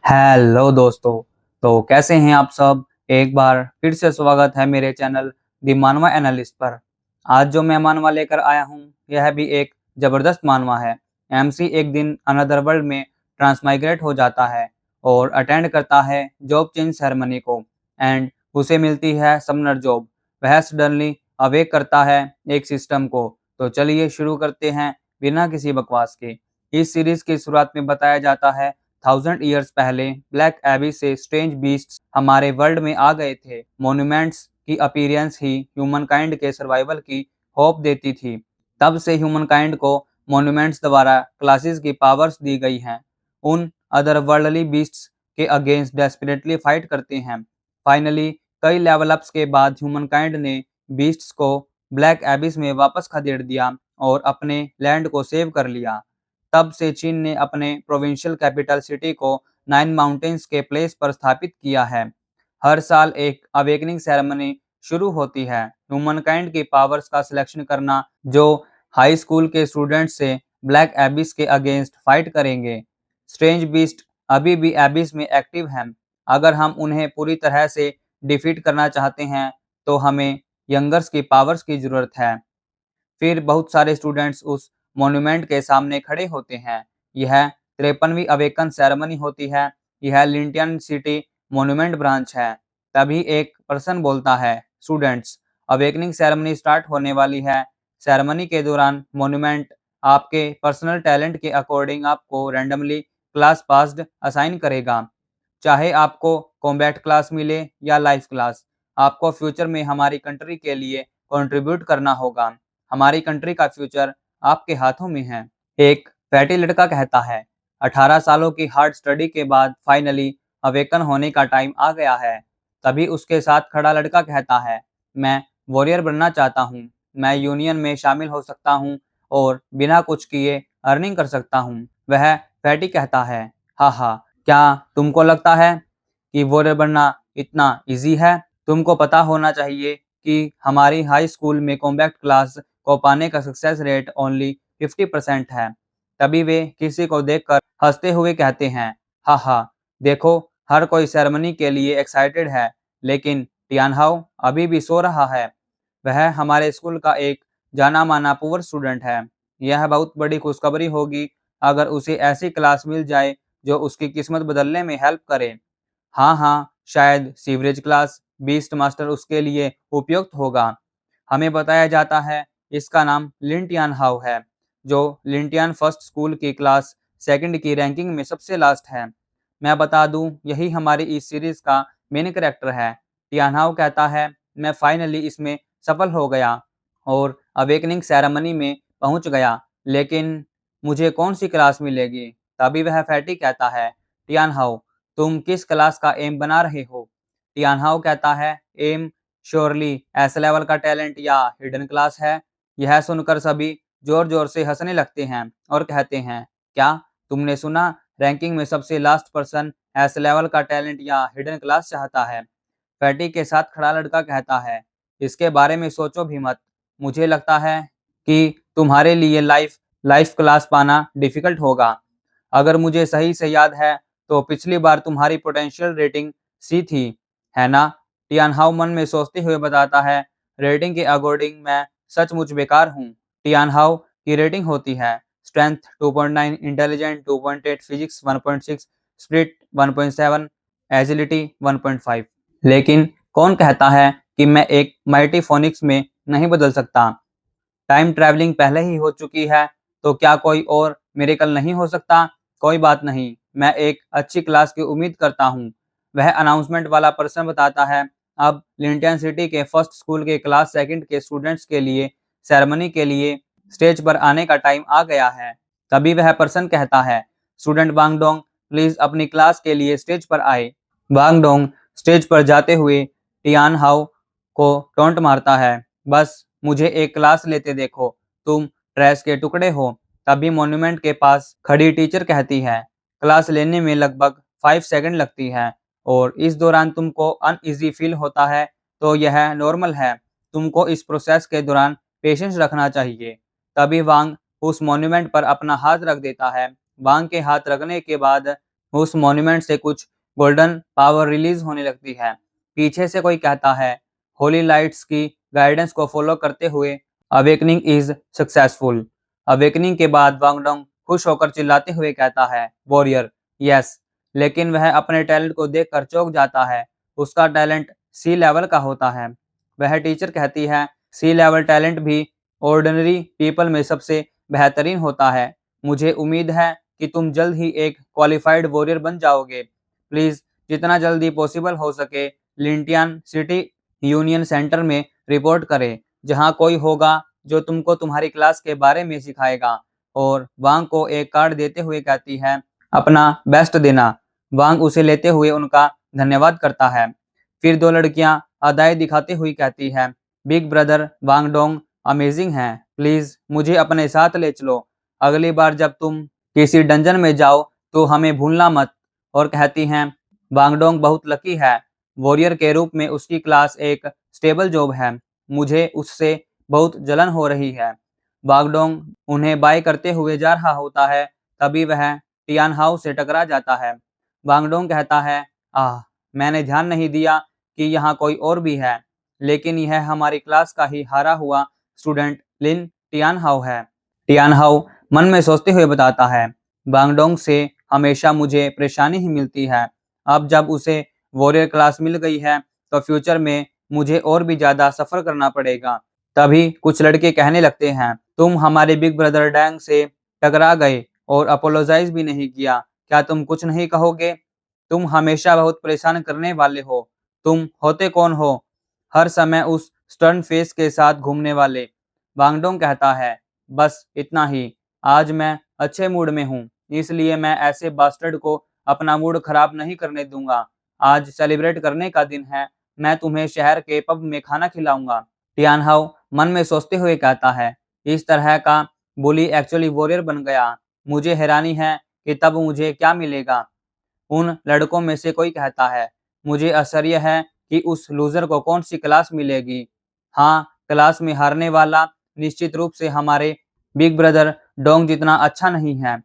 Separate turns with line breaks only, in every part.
Hello दोस्तों। तो कैसे हैं आप सब। एक बार फिर से स्वागत है मेरे चैनल दी मानवा एनालिस्ट पर। आज जो मैं मानवा लेकर आया हूं यह भी एक जबरदस्त मानवा है। एमसी एक दिन अनदर वर्ल्ड में ट्रांसमाइग्रेट हो जाता है और अटेंड करता है जॉब चेंज सेरेमनी को एंड उसे मिलती है समनर जॉब। वह सडनली अवेक करता है एक सिस्टम को। तो चलिए शुरू करते हैं बिना किसी बकवास के। इस सीरीज की शुरुआत में बताया जाता है 1000 ईयर्स पहले ब्लैक एबी से स्ट्रेंज बीस्ट्स हमारे वर्ल्ड में आ गए थे। मॉन्यूमेंट्स की अपीयरेंस ही ह्यूमन काइंड के सर्वाइवल की होप देती थी। तब से ह्यूमन काइंड को मॉन्यूमेंट्स द्वारा क्लासेस की पावर्स दी गई हैं। उन अदर वर्ल्डली बीस्ट्स के अगेंस्ट डेस्परेटली फाइट करते हैं। फाइनली कई लेवल अप्स के बाद ह्यूमन काइंड ने बीस्ट्स को ब्लैक एबिस में वापस खदेड़ दिया और अपने लैंड को सेव कर लिया। तब से चीन ने अपने प्रोविंशियल कैपिटल सिटी को 9 माउंटेन्स के प्लेस पर स्थापित किया है। हर साल एक अवेकनिंग सेरेमनी शुरू होती है ह्यूमन काइंड की पावर्स का सिलेक्शन करना जो हाई स्कूल के स्टूडेंट्स से ब्लैक एबिस के अगेंस्ट फाइट करेंगे। स्ट्रेंज बीस्ट अभी भी एबिस में एक्टिव हैं। अगर हम उन्हें पूरी तरह से डिफीट करना चाहते हैं तो हमें यंगर्स की पावर्स की जरूरत है। फिर बहुत सारे स्टूडेंट्स उस मॉन्यूमेंट के सामने खड़े होते हैं। यह 53वीं अवेकन सेरेमनी होती है। यह लिंटियन सिटी मॉन्यूमेंट ब्रांच है। तभी एक पर्सन बोलता है, स्टूडेंट्स अवेकनिंग सेरेमनी स्टार्ट होने वाली है। सेरेमनी के दौरान मॉन्यूमेंट आपके पर्सनल टैलेंट के अकॉर्डिंग आपको रैंडमली क्लास पास्ड असाइन करेगा। चाहे आपको कॉम्बैट क्लास मिले या लाइफ क्लास, आपको फ्यूचर में हमारी कंट्री के लिए कंट्रीब्यूट करना होगा। हमारी कंट्री का फ्यूचर आपके हाथों में है। एक फैटी लड़का कहता है, 18 सालों की हार्ड स्टडी के बाद फाइनली अवेकन होने का टाइम आ गया है। तभी उसके साथ खड़ा लड़का कहता है, मैं वॉरियर बनना चाहता हूँ। मैं यूनियन में शामिल हो सकता हूँ और बिना कुछ किए अर्निंग कर सकता हूँ। वह फैटी कहता है, हाँ हाँ, क्या तुमको लगता है कि वॉरियर बनना इतना इजी है? तुमको पता होना चाहिए कि हमारी हाई स्कूल में कॉम्बैट क्लास को पाने का सक्सेस रेट ओनली 50% है। तभी वे किसी को देखकर हंसते हुए कहते हैं, हा हा, देखो हर कोई सेरेमनी के लिए एक्साइटेड है, लेकिन टियानहाओ अभी भी सो रहा है। वह हमारे स्कूल का एक जाना माना पुअर स्टूडेंट है। यह बहुत बड़ी खुशखबरी होगी अगर उसे ऐसी क्लास मिल जाए जो उसकी किस्मत बदलने में हेल्प करे। हाँ हाँ, शायद सीवरेज क्लास बीस्ट मास्टर उसके लिए उपयुक्त होगा। हमें बताया जाता है इसका नाम लिंटियान हाउ है, जो लिंटियान फर्स्ट स्कूल की क्लास सेकंड की रैंकिंग में सबसे लास्ट है। मैं बता दूं, यही हमारी इस सीरीज का मेन कैरेक्टर है। टियानहाउ कहता है, मैं फाइनली इसमें सफल हो गया और अवेकनिंग सेरेमनी में पहुंच गया, लेकिन मुझे कौन सी क्लास मिलेगी? तभी वह फैटी कहता है, टियानहाउ तुम किस क्लास का एम बना रहे हो? टियानहाउ कहता है, एम श्योरली एस लेवल का टैलेंट या हिडन क्लास है। यह सुनकर सभी जोर जोर से हंसने लगते हैं और कहते हैं, क्या तुमने सुना? रैंकिंग में सबसे लास्ट पर्सन एस लेवल का टैलेंट या हिडन क्लास चाहता है। फैटी के साथ खड़ा लड़का कहता है, इसके बारे में सोचो भी मत। मुझे लगता है कि तुम्हारे लिए लाइफ लाइफ क्लास पाना डिफिकल्ट होगा। अगर मुझे सही से याद है तो पिछली बार तुम्हारी पोटेंशियल रेटिंग सी थी, है ना? टियानहाउ मन में सोचते हुए बताता है, रेटिंग के अकॉर्डिंग मैं सचमुच बेकार हूँ। टियानहाउ की रेटिंग होती है strength 2.9, intelligent 2.8, physics 1.6, spirit 1.7, agility 1.5। लेकिन कौन कहता है कि मैं एक माइटी फोनिक्स में नहीं बदल सकता? टाइम ट्रैवलिंग पहले ही हो चुकी है, तो क्या कोई और मिरेकल नहीं हो सकता? कोई बात नहीं, मैं एक अच्छी क्लास की उम्मीद करता हूँ। वह अनाउंसमेंट वाला पर्सन बताता है, अब लिंटियन सिटी के फर्स्ट स्कूल के क्लास सेकंड के स्टूडेंट्स के लिए सेरेमनी के लिए स्टेज पर आने का टाइम आ गया है। तभी वह पर्सन कहता है, स्टूडेंट वांगडोंग प्लीज अपनी क्लास के लिए स्टेज पर आए। वांगडोंग स्टेज पर जाते हुए टियान हाउ को टोंट मारता है, बस मुझे एक क्लास लेते देखो, तुम ट्रैश के टुकड़े हो। तभी मॉन्यूमेंट के पास खड़ी टीचर कहती है, क्लास लेने में लगभग 5 सेकंड लगती है और इस दौरान तुमको अनईजी फील होता है तो यह नॉर्मल है। तुमको इस प्रोसेस के दौरान पेशेंस रखना चाहिए। तभी वांग उस मॉन्यूमेंट पर अपना हाथ रख देता है। वांग के हाथ रखने के बाद उस मॉन्यूमेंट से कुछ गोल्डन पावर रिलीज होने लगती है। पीछे से कोई कहता है, होली लाइट्स की गाइडेंस को फॉलो करते हुए अवेकनिंग इज सक्सेसफुल। अवेकनिंग के बाद वांगडोंग खुश होकर चिल्लाते हुए कहता है, वॉरियर, यस। लेकिन वह अपने टैलेंट को देखकर चौंक जाता है। उसका टैलेंट सी लेवल का होता है। वह टीचर कहती है, सी लेवल टैलेंट भी ऑर्डिनरी पीपल में सबसे बेहतरीन होता है। मुझे उम्मीद है कि तुम जल्द ही एक क्वालिफाइड वॉरियर बन जाओगे। प्लीज जितना जल्दी पॉसिबल हो सके लिंटियन सिटी यूनियन सेंटर में रिपोर्ट करें, जहां कोई होगा जो तुमको तुम्हारी क्लास के बारे में सिखाएगा। और वांग को एक कार्ड देते हुए कहती है, अपना बेस्ट देना। वांग उसे लेते हुए उनका धन्यवाद करता है। फिर दो लड़कियां अदाई दिखाते हुए कहती है, बिग ब्रदर वांगडोंग अमेजिंग है, प्लीज मुझे अपने साथ ले चलो। अगली बार जब तुम किसी डंजन में जाओ तो हमें भूलना मत। और कहती हैं, वांगडोंग बहुत लकी है, वॉरियर के रूप में उसकी क्लास एक स्टेबल जॉब है। मुझे उससे बहुत जलन हो रही है। वांगडोंग उन्हें बाय करते हुए जा रहा होता है, तभी वह टियान हाउ से टकरा जाता है। वांगडोंग कहता है, आह, मैंने ध्यान नहीं दिया कि यहाँ कोई और भी है, लेकिन यह हमारी क्लास का ही हारा हुआ स्टूडेंट लिन टियानहाउ है। टियानहाउ मन में सोचते हुए बताता है, वांगडोंग से हमेशा मुझे परेशानी ही मिलती है। अब जब उसे वॉरियर क्लास मिल गई है तो फ्यूचर में मुझे और भी ज्यादा सफर करना पड़ेगा। तभी कुछ लड़के कहने लगते हैं, तुम हमारे बिग ब्रदर डैंग से टकरा गए और अपोलोजाइज भी नहीं किया, क्या तुम कुछ नहीं कहोगे? तुम हमेशा बहुत परेशान करने वाले हो। तुम होते कौन हो? हर समय उस स्टर्न फेस के साथ घूमने वाले। वांगडोंग कहता है, बस इतना ही। आज मैं अच्छे मूड में हूँ, इसलिए मैं ऐसे बास्टर्ड को अपना मूड खराब नहीं करने दूंगा। आज सेलिब्रेट करने का दिन है, मैं तुम्हें शहर के पब में खाना खिलाऊंगा। टियानहाउ मन में सोचते हुए कहता है, इस तरह का बुली एक्चुअली वॉरियर बन गया। मुझे हैरानी है कि तब मुझे क्या मिलेगा। उन लड़कों में से कोई कहता है, मुझे आश्चर्य है कि उस लूजर को कौन सी क्लास मिलेगी। हाँ, क्लास में हारने वाला निश्चित रूप से हमारे बिग ब्रदर डोंग जितना अच्छा नहीं है।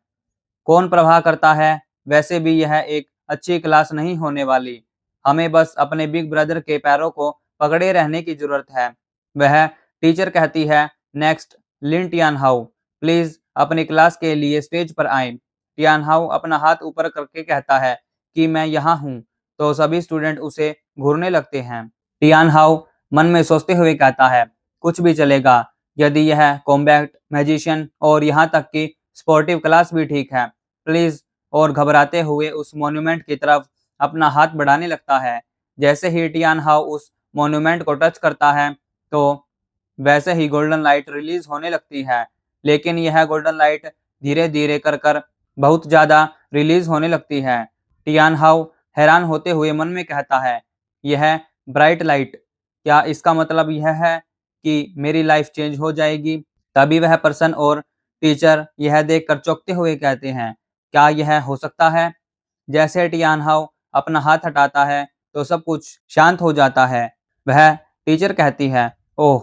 कौन परवाह करता है, वैसे भी यह एक अच्छी क्लास नहीं होने वाली। हमें बस अपने बिग ब्रदर के पैरों को पकड़े रहने की जरूरत है। वह टीचर कहती है, नेक्स्ट लिन टियानहाउ, प्लीज अपनी क्लास के लिए स्टेज पर आए। टियानहाउ अपना हाथ ऊपर करके कहता है कि मैं यहाँ हूँ, तो सभी स्टूडेंट उसे घूरने लगते हैं। टियानहाउ मन में सोचते हुए कहता है, कुछ भी चलेगा, यदि यह कॉम्बैट मैजिशियन और यहाँ तक कि स्पोर्टिव क्लास भी ठीक है, प्लीज। और घबराते हुए उस मॉन्यूमेंट की तरफ अपना हाथ बढ़ाने लगता है। जैसे ही टियानहाउ उस मॉन्यूमेंट को टच करता है तो वैसे ही गोल्डन लाइट रिलीज होने लगती है। लेकिन यह गोल्डन लाइट धीरे धीरे कर कर बहुत ज्यादा रिलीज होने लगती है। टियानहाउ हैरान होते हुए मन में कहता है, यह ब्राइट लाइट, क्या इसका मतलब यह है कि मेरी लाइफ चेंज हो जाएगी? तभी वह पर्सन और टीचर यह देखकर चौंकते हुए कहते हैं, क्या यह हो सकता है? जैसे टियानहाउ अपना हाथ हटाता है तो सब कुछ शांत हो जाता है। वह टीचर कहती है, ओह,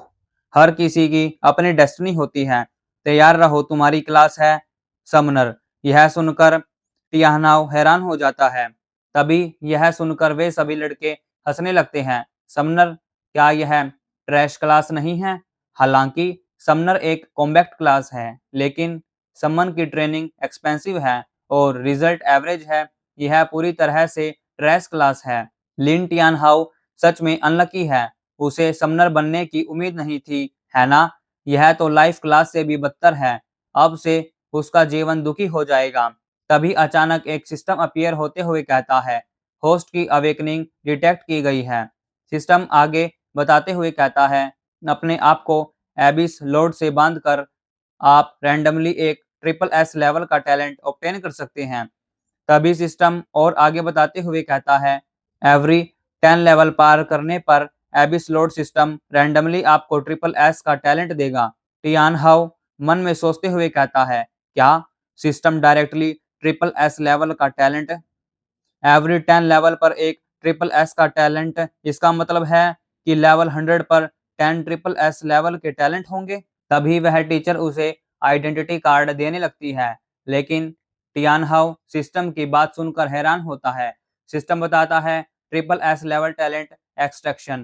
हर किसी की अपनी डेस्टिनी होती है, तैयार रहो, तुम्हारी क्लास है समनर। यह सुनकर टियानहाउ हैरान हो जाता है। तभी यह सुनकर वे सभी लड़के हंसने लगते हैं। समनर, क्या यह ट्रैश क्लास नहीं है? हालांकि समनर एक कॉम्बैक्ट क्लास है, लेकिन समन की ट्रेनिंग एक्सपेंसिव है और रिजल्ट एवरेज है। यह पूरी तरह से ट्रैश क्लास है। लिन टियानहाउ सच में अनलकी है। उसे समनर बनने की उम्मीद नहीं थी, है ना? यह तो लाइफ क्लास से भी बदतर है। अब से उसका जीवन दुखी हो जाएगा। तभी अचानक एक सिस्टम अपीयर होते हुए कहता है, होस्ट की अवेकनिंग डिटेक्ट की गई है। सिस्टम आगे बताते हुए कहता है, अपने आप को एबिस लॉर्ड से बांधकर आप रैंडमली एक ट्रिपल एस लेवल का टैलेंट ऑब्टेन कर सकते हैं। तभी सिस्टम और आगे बताते हुए कहता है, एवरी 10 लेवल पार करने पर एबिस लॉर्ड सिस्टम रैंडमली आपको ट्रिपल एस का टैलेंट देगा। टियानहाउ मन में सोचते हुए कहता है, क्या system directly triple S level का टैलेंट? एवरी 10 लेवल पर एक ट्रिपल एस का टैलेंट, इसका मतलब है कि लेवल 100 पर 10 ट्रिपल एस लेवल के टैलेंट होंगे। तभी वह टीचर उसे आइडेंटिटी कार्ड देने लगती है, लेकिन टियान हाउ सिस्टम की बात सुनकर हैरान होता है। सिस्टम बताता है triple S level talent extraction.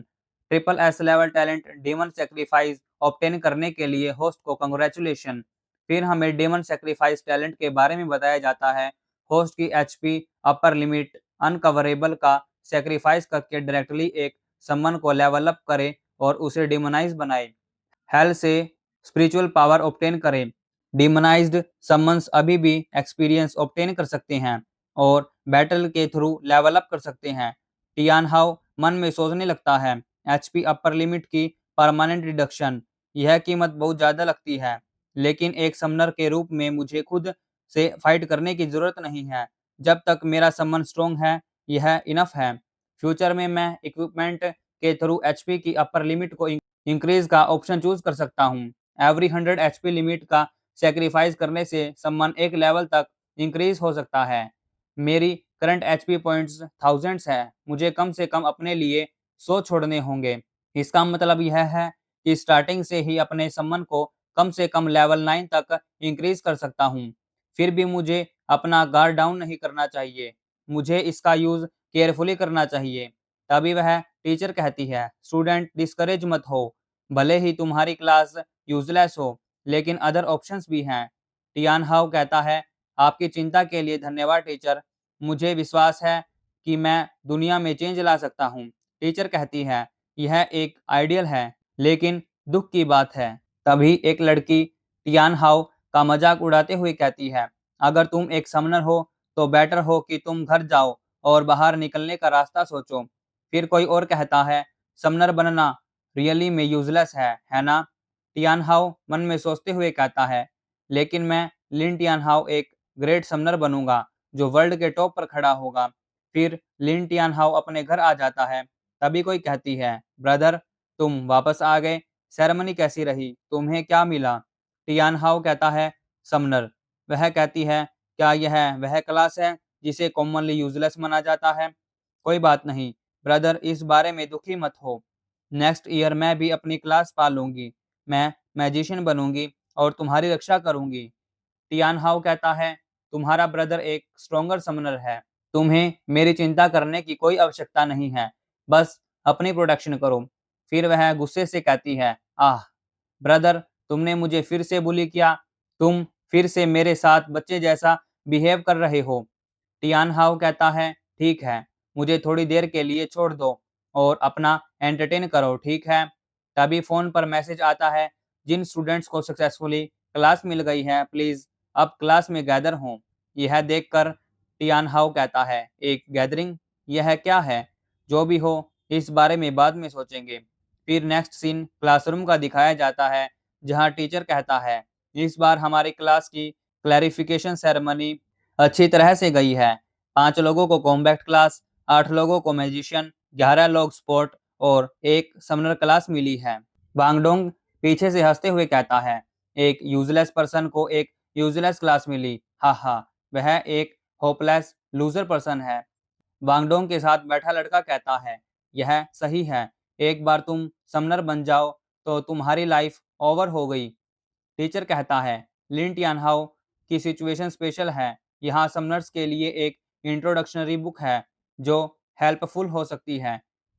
Triple S level talent demon sacrifice obtain करने के लिए होस्ट को कंग्रेचुलेशन। फिर हमें डेमन सेक्रीफाइस टैलेंट के बारे में बताया जाता है। होस्ट की एचपी अपर लिमिट अनकवरेबल का सेक्रीफाइस करके डायरेक्टली एक समन को लेवल अप करे और उसे डिमोनाइज बनाए। हेल से स्पिरिचुअल पावर ऑब्टेन करें। डिमोनाइज्ड समन्स अभी भी एक्सपीरियंस ऑब्टेन कर सकते हैं और बैटल के थ्रू लेवल अप कर सकते हैं। टियान हाउ मन में सोचने लगता है एचपी अपर लिमिट की परमानेंट रिडक्शन। यह कीमत बहुत ज्यादा लगती है, लेकिन एक समनर के रूप में मुझे खुद से फाइट करने की जरूरत नहीं है। जब तक मेरा समन स्ट्रोंग है, यह इनफ है। फ्यूचर में मैं इक्विपमेंट के थ्रू एचपी की अपर लिमिट को इंक्रीज का ऑप्शन चूज कर सकता हूँ। एवरी 100 एचपी लिमिट का सेक्रीफाइस करने से सम्मान एक लेवल तक इंक्रीज हो सकता है। मेरी करंट एचपी पॉइंट्स थाउजेंड्स है, मुझे कम से कम अपने लिए 100 छोड़ने होंगे। इसका मतलब यह है कि स्टार्टिंग से ही अपने सम्मान को कम से कम लेवल 9 तक इंक्रीज कर सकता हूँ। फिर भी मुझे अपना गार्ड डाउन नहीं करना चाहिए, मुझे इसका यूज केयरफुली करना चाहिए। तभी वह टीचर कहती है स्टूडेंट डिस्करेज मत हो, भले ही तुम्हारी क्लास यूजलेस हो, लेकिन अदर ऑप्शंस भी हैं। टियान हाउ कहता है आपकी चिंता के लिए धन्यवाद टीचर, मुझे विश्वास है कि मैं दुनिया में चेंज ला सकता हूँ। टीचर कहती है यह एक आइडियल है, लेकिन दुख की बात है। तभी एक लड़की टियान हाउ का मजाक उड़ाते हुए कहती है अगर तुम एक समनर हो तो बेटर हो कि तुम घर जाओ और बाहर निकलने का रास्ता सोचो। फिर कोई और कहता है समनर बनना रियली में यूजलेस है ना? टियान हाउ मन में सोचते हुए कहता है लेकिन मैं लिन टियान हाउ एक ग्रेट समनर बनूंगा जो वर्ल्ड के टॉप पर खड़ा होगा। फिर लिन टियान हाउ अपने घर आ जाता है। तभी कोई कहती है ब्रदर तुम वापस आ गए, सेरेमनी कैसी रही, तुम्हें क्या मिला? टियान हाउ कहता है समनर। वह कहती है क्या यह वह क्लास है जिसे कॉमनली यूजलेस माना जाता है? कोई बात नहीं ब्रदर, इस बारे में दुखी मत हो। नेक्स्ट ईयर मैं भी अपनी क्लास पा लूंगी, मैं मैजिशियन बनूंगी और तुम्हारी रक्षा करूंगी। टियान हाउ कहता है तुम्हारा ब्रदर एक स्ट्रोंगर समनर है, तुम्हें मेरी चिंता करने की कोई आवश्यकता नहीं है, बस अपनी प्रोटेक्शन करो। फिर वह गुस्से से कहती है आह ब्रदर, तुमने मुझे फिर से बुली किया, तुम फिर से मेरे साथ बच्चे जैसा बिहेव कर रहे हो। टियान हाउ कहता है ठीक है, मुझे थोड़ी देर के लिए छोड़ दो और अपना एंटरटेन करो, ठीक है? तभी फोन पर मैसेज आता है जिन स्टूडेंट्स को सक्सेसफुली क्लास मिल गई है प्लीज अब क्लास में गैदर हों। यह देखकर टियान हाउ कहता है एक गैदरिंग, यह क्या है? जो भी हो इस बारे में बाद में सोचेंगे। फिर नेक्स्ट सीन क्लासरूम का दिखाया जाता है जहां टीचर कहता है इस बार हमारी क्लास की क्लैरिफिकेशन सेरेमनी अच्छी तरह से गई है। 5 लोगों को कॉम्बैक्ट क्लास, 8 लोगों को मैजिशियन, 11 लोग स्पोर्ट और एक समनर क्लास मिली है। वांगडोंग पीछे से हंसते हुए कहता है एक यूजलेस पर्सन को एक यूजलेस क्लास मिली, हा हा, वह एक होपलेस लूजर पर्सन है। वांगडोंग के साथ बैठा लड़का कहता है यह सही है, एक बार तुम समनर बन जाओ तो तुम्हारी लाइफ ओवर हो गई। टीचर कहता है लिन टियानहाओ की सिचुएशन स्पेशल है, यहाँ समनर्स के लिए एक इंट्रोडक्शनरी बुक है जो हेल्पफुल हो सकती है।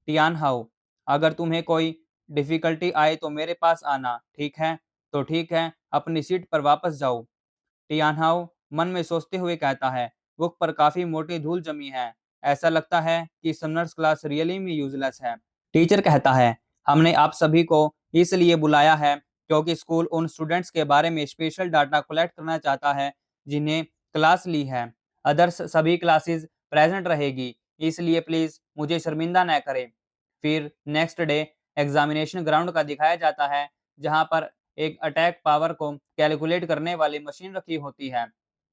टियानहाओ अगर तुम्हें कोई डिफिकल्टी आए तो मेरे पास आना, ठीक है? तो ठीक है, अपनी सीट पर वापस जाओ। टियानहाओ मन में सोचते हुए कहता है बुक पर काफी मोटी धूल जमी है, ऐसा लगता है कि समनर्स क्लास रियली में यूजलेस है। टीचर कहता है हमने आप सभी को इसलिए बुलाया है क्योंकि स्कूल उन स्टूडेंट्स के बारे में स्पेशल डाटा कलेक्ट करना चाहता है जिन्हें क्लास ली है। अदर्स सभी क्लासेस प्रेजेंट रहेगी, इसलिए प्लीज मुझे शर्मिंदा न करें। फिर नेक्स्ट डे एग्जामिनेशन ग्राउंड का दिखाया जाता है जहां पर एक अटैक पावर को कैलकुलेट करने वाली मशीन रखी होती है।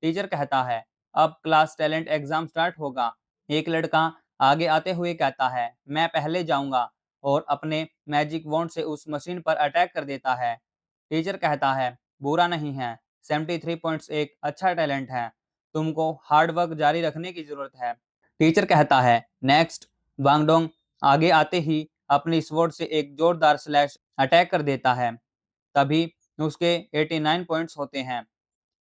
टीचर कहता है अब क्लास टैलेंट एग्जाम स्टार्ट होगा। एक लड़का आगे आते हुए कहता है मैं पहले जाऊंगा और अपने मैजिक वॉन्ड से उस मशीन पर अटैक कर देता है। टीचर कहता है बुरा नहीं है, 73 पॉइंट्स एक अच्छा टैलेंट है, तुमको हार्ड वर्क जारी रखने की जरूरत है। टीचर कहता है नेक्स्ट। वांगडोंग आगे आते ही अपनी स्वॉर्ड से एक जोरदार स्लैश अटैक कर देता है। तभी उसके 89 पॉइंट्स होते हैं।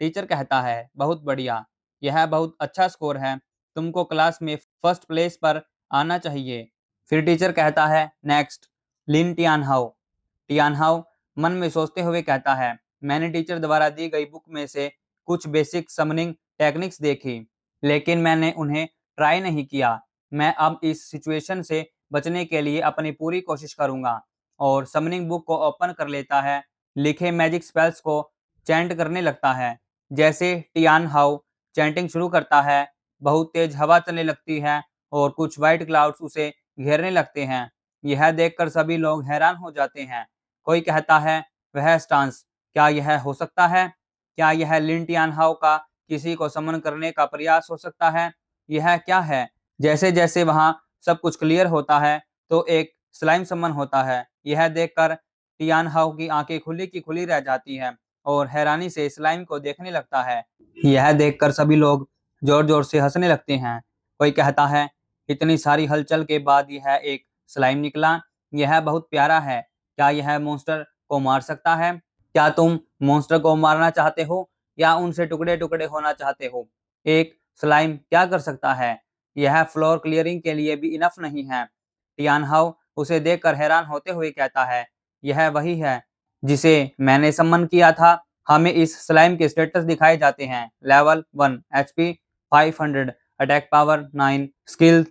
टीचर कहता है बहुत बढ़िया, यह बहुत अच्छा स्कोर है, तुमको क्लास में फर्स्ट प्लेस पर आना चाहिए। फिर टीचर कहता है नेक्स्ट लिन टियानहाओ। टियानहाओ मन में सोचते हुए कहता है, मैंने टीचर द्वारा दी गई बुक में से कुछ बेसिक समनिंग टेक्निक्स देखी, लेकिन मैंने उन्हें ट्राई नहीं किया। मैं अब इस सिचुएशन से बचने के लिए अपनी पूरी कोशिश करूंगा। और समनिंग बुक को ओपन कर लेता है, लिखे मैजिक स्पेल्स को चैंट करने लगता है। जैसे टियान हाउ चैंटिंग शुरू करता है, बहुत तेज हवा चलने लगती है और कुछ व्हाइट क्लाउड्स उसे घेरने लगते हैं। यह देखकर सभी लोग हैरान हो जाते हैं। कोई कहता है, वह स्टांस, क्या यह हो सकता है? क्या यह लिन टियानहाओ का किसी को समन करने का प्रयास हो सकता है? यह क्या है? जैसे जैसे वहां सब कुछ क्लियर होता है तो एक स्लाइम समन होता है। यह देखकर टियानहाओ की आंखें खुली की खुली रह जाती हैं और हैरानी से स्लाइम को देखने लगता है। यह देखकर सभी लोग जोर जोर से हंसने लगते हैं। कोई कहता है, इतनी सारी हलचल के बाद यह एक स्लाइम निकला, यह बहुत प्यारा है। क्या यह मॉन्स्टर को मार सकता है? क्या तुम मॉन्स्टर को मारना चाहते हो या उनसे टुकड़े टुकड़े होना चाहते हो? एक स्लाइम क्या कर सकता है? यह फ्लोर क्लियरिंग के लिए भी इनफ नहीं है। टियानहाओ उसे देखकर हैरान होते हुए कहता है, यह वही है जिसे मैंने सम्मन किया था। हमें इस स्लाइम के स्टेटस दिखाए जाते हैं। Level 1 HP 500, attack power 9, skill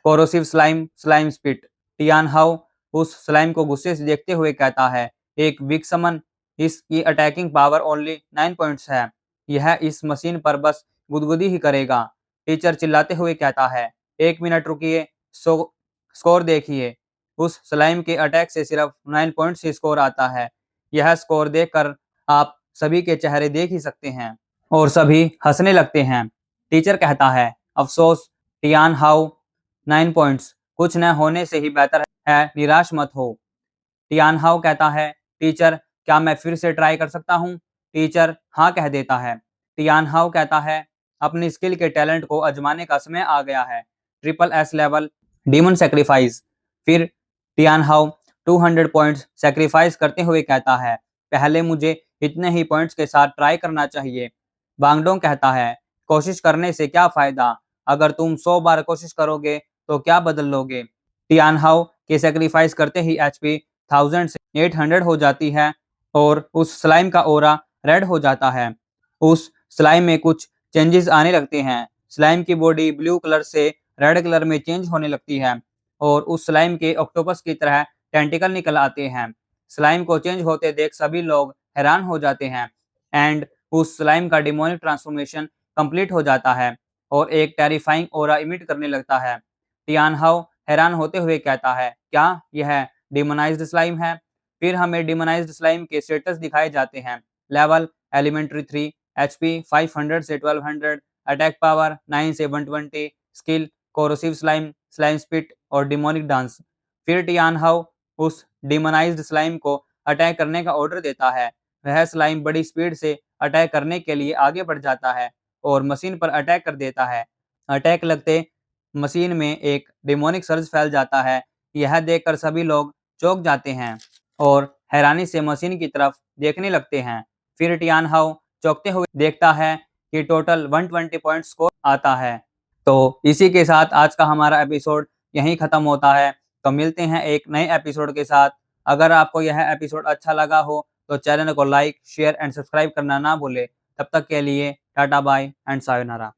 corrosive slime, slime spit. Tianhao उस स्लाइम को गुस्से से देखते हुए कहता है, एक वीक समन, इसकी अटैकिंग पावर ओनली 9 पॉइंट्स है। यह इस मशीन पर बस गुदगुदी ही करेगा। टीचर चिल्लाते हुए कहता है, 1 मिनट रुकिए, स्कोर देखिए। उस स्लाइम के अटैक से सिर्फ 9 पॉइंट्स ही स्कोर आता है। यह स्कोर देखकर आप सभी के चेहरे देख ही सकते हैं और सभी हंसने लगते हैं। टीचर कहता है, अफसोस टियान हाउ, 9 पॉइंट्स, कुछ न होने से ही बेहतर है, निराश मत हो। टियान हाउ कहता है, टीचर क्या मैं फिर से ट्राई कर सकता हूँ? टीचर हाँ कह देता है। टियान हाउ कहता है, अपनी स्किल के टैलेंट को आजमाने का समय आ गया है। Triple S level demon sacrifice. फिर टियान हाउ 200 पॉइंट्स सेक्रीफाइस करते हुए कहता है, पहले मुझे इतने ही पॉइंट्स के साथ ट्राई करना चाहिए। बांगडोंग कहता है, कोशिश करने से क्या फायदा? अगर तुम 100 बार कोशिश करोगे तो क्या बदल लोगे? टियानहाओ के सेक्रीफाइस करते ही HP 1000 से 800 हो जाती है और उस स्लाइम का ओरा रेड हो जाता है। उस स्लाइम में कुछ चेंजेस आने लगते हैं। स्लाइम की बॉडी ब्लू कलर से रेड कलर में चेंज होने लगती है और उस स्लाइम के ऑक्टोपस की तरह टेंटिकल निकल आते हैं। स्लाइम को चेंज होते देख सभी लोग हैरान हो जाते हैं एंड उस स्लाइम का डिमोनिक ट्रांसफॉर्मेशन कंप्लीट हो जाता है और एक टेरिफाइंग ऑरा इमिट करने लगता है। टियानहाओ हैरान होते हुए कहता है, क्या यह डिमोनाइज्ड स्लाइम है? फिर हमें डिमोनाइज्ड स्लाइम के स्टेटस दिखाए जाते हैं। लेवल एलिमेंट्री 3, HP 500 से 1200, अटैक पावर 9 से 120, skill corrosive slime, slime spit और डिमोनिक डांस। फिर टियानहाओ उस डिमोनाइज्ड स्लाइम को अटैक करने का ऑर्डर देता है। वह स्लाइम बड़ी स्पीड से अटैक करने के लिए आगे बढ़ जाता है और मशीन पर अटैक कर देता है। अटैक लगते मशीन में एक डेमोनिक सर्ज फैल जाता है। यह देखकर सभी लोग चौंक जाते हैं और हैरानी से मशीन की तरफ देखने लगते हैं। फिर टियानहाओ चौंकते हुए देखता है कि टोटल 120 पॉइंट स्कोर आता है। तो इसी के साथ आज का हमारा एपिसोड यहीं खत्म होता है। तो मिलते हैं एक नए एपिसोड के साथ। अगर आपको यह एपिसोड अच्छा लगा हो तो चैनल को लाइक, शेयर एंड सब्सक्राइब करना ना भूले। तब तक के लिए टाटा बाय एंड सायोनारा।